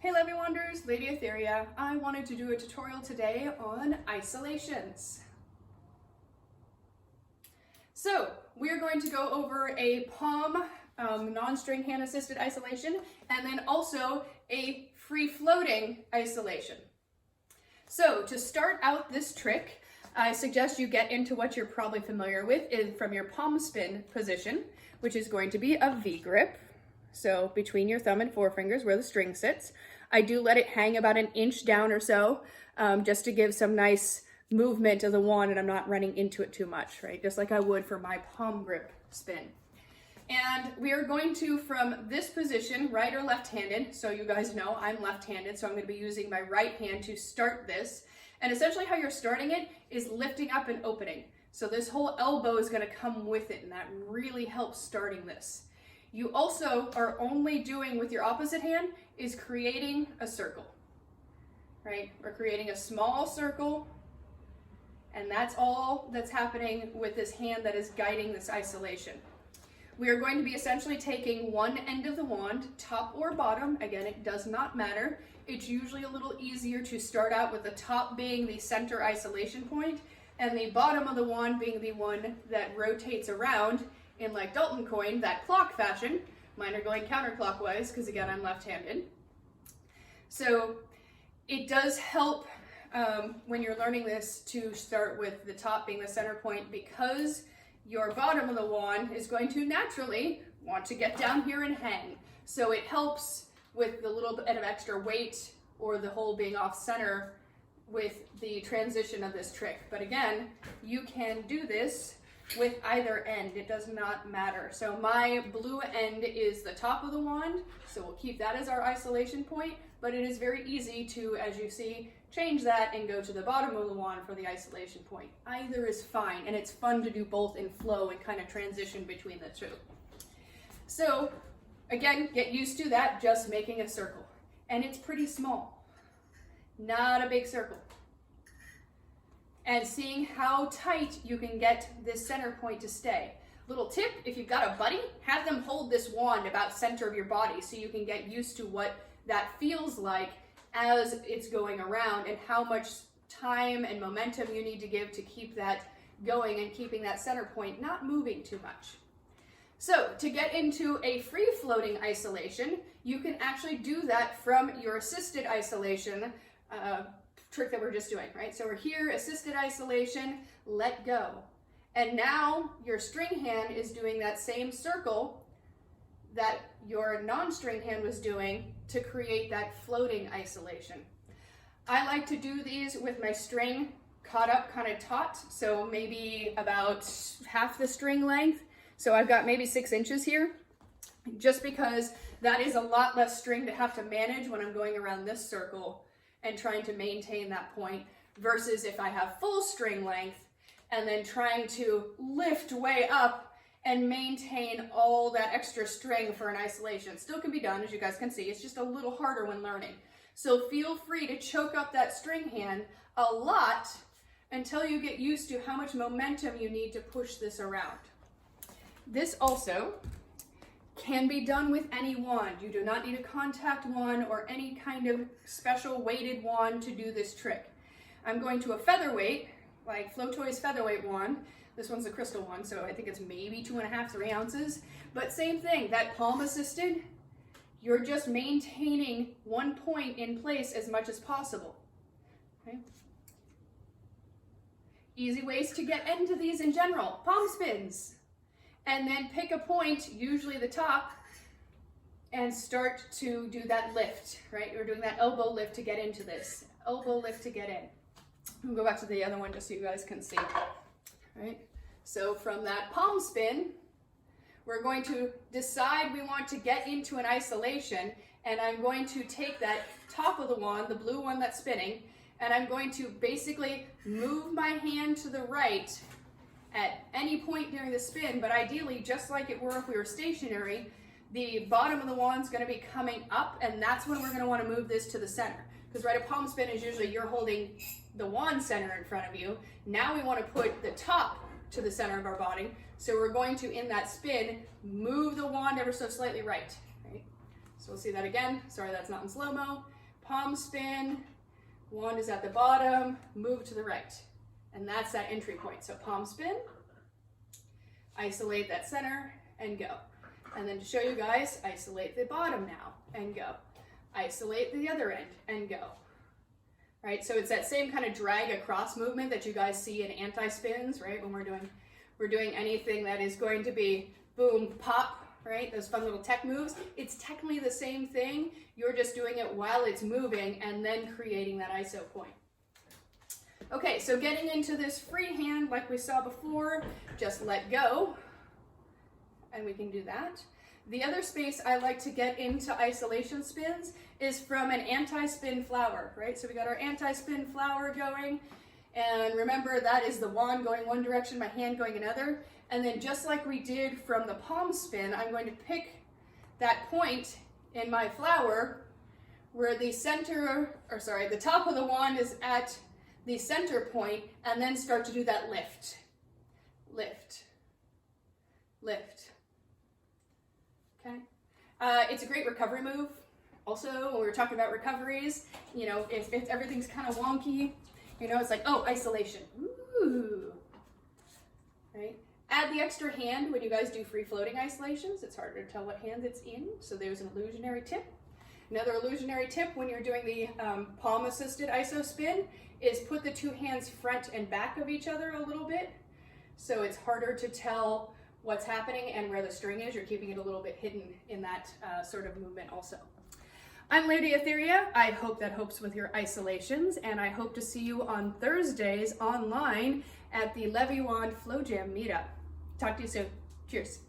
Hey Levi Wanderers, Lady Etheria. I wanted to do a tutorial today on isolations. So we're going to go over a palm non-string hand assisted isolation and then also a free floating isolation. So to start out this trick, I suggest you get into what you're probably familiar with from your palm spin position, which is going to be a V-grip. So between your thumb and forefingers where the string sits. I do let it hang about an inch down or so, just to give some nice movement of the wand and I'm not running into it too much, right? Just like I would for my palm grip spin. And we are going to, from this position, right or left-handed, so you guys know I'm left-handed, so I'm going to be using my right hand to start this. And essentially how you're starting it is lifting up and opening. So this whole elbow is going to come with it, and that really helps starting this. You also are only doing with your opposite hand is creating a circle, right? We're creating a small circle, and that's all that's happening with this hand that is guiding this isolation. We are going to be essentially taking one end of the wand, top or bottom. Again, it does not matter. It's usually a little easier to start out with the top being the center isolation point and the bottom of the wand being the one that rotates around in, like Dalton coin, that clock fashion. Mine are going counterclockwise because again I'm left-handed. So it does help when you're learning this to start with the top being the center point, because your bottom of the wand is going to naturally want to get down here and hang. So it helps with the little bit of extra weight or the hole being off center with the transition of this trick. But again, you can do this with either end, it does not matter. So my blue end is the top of the wand, so we'll keep that as our isolation point, but it is very easy to, as you see, change that and go to the bottom of the wand for the isolation point. Either is fine, and it's fun to do both in flow and kind of transition between the two. So again, get used to that, just making a circle. And it's pretty small, not a big circle. And seeing how tight you can get this center point to stay. Little tip, if you've got a buddy, have them hold this wand about center of your body so you can get used to what that feels like as it's going around and how much time and momentum you need to give to keep that going and keeping that center point not moving too much. So to get into a free floating isolation, you can actually do that from your assisted isolation trick that we're just doing, right? So we're here, assisted isolation, let go. And now your string hand is doing that same circle that your non-string hand was doing to create that floating isolation. I like to do these with my string caught up kind of taut, so maybe about half the string length. So I've got maybe 6 inches here, just because that is a lot less string to have to manage when I'm going around this circle and trying to maintain that point, versus if I have full string length and then trying to lift way up and maintain all that extra string for an isolation. Still can be done, as you guys can see, it's just a little harder when learning. So feel free to choke up that string hand a lot until you get used to how much momentum you need to push this around. This also can be done with any wand. You do not need a contact wand or any kind of special weighted wand to do this trick. I'm going to a featherweight, like Flotoy's featherweight wand. This one's a crystal one, so I think it's maybe 2.5, 3 ounces. But same thing, that palm assisted, you're just maintaining one point in place as much as possible. Okay? Easy ways to get into these in general, palm spins. And then pick a point, usually the top, and start to do that lift, right? We're doing that elbow lift to get into this. Elbow lift to get in. We'll go back to the other one just so you guys can see, right? So from that palm spin, we're going to decide we want to get into an isolation, and I'm going to take that top of the wand, the blue one that's spinning, and I'm going to basically move my hand to the right at any point during the spin, but ideally, just like it were if we were stationary, the bottom of the wand's gonna be coming up, and that's when we're gonna wanna move this to the center. Because right, a palm spin is usually you're holding the wand center in front of you. Now we wanna put the top to the center of our body. So we're going to, in that spin, move the wand ever so slightly right. So we'll see that again. Sorry, that's not in slow-mo. palm spin, wand is at the bottom, move to the right. And that's that entry point. So palm spin, isolate that center, and go. And then to show you guys, isolate the bottom now, and go. Isolate the other end, and go. Right, so it's that same kind of drag across movement that you guys see in anti-spins, right? When we're doing anything that is going to be boom, pop, right? Those fun little tech moves. It's technically the same thing. You're just doing it while it's moving and then creating that ISO point. Okay, so getting into this free hand like we saw before, just let go, and we can do that. The other space I like to get into isolation spins is from an anti-spin flower, right? So we got our anti-spin flower going, and remember that is the wand going one direction, my hand going another. And then just like we did from the palm spin, I'm going to pick that point in my flower where the the top of the wand is at the center point, and then start to do that lift, lift, lift. Okay. It's a great recovery move. Also, when we're talking about recoveries, you know, if everything's kind of wonky, you know, it's like, oh, isolation. Ooh. Right? Add the extra hand when you guys do free floating isolations. It's harder to tell what hand it's in, so there's an illusionary tip. Another illusionary tip when you're doing the palm assisted iso spin is put the two hands front and back of each other a little bit, so it's harder to tell what's happening and where the string is. You're keeping it a little bit hidden in that sort of movement also. I'm Lady Etheria. I hope that helps with your isolations, and I hope to see you on Thursdays online at the Levi Wand Flow Jam meetup. Talk to you soon. Cheers.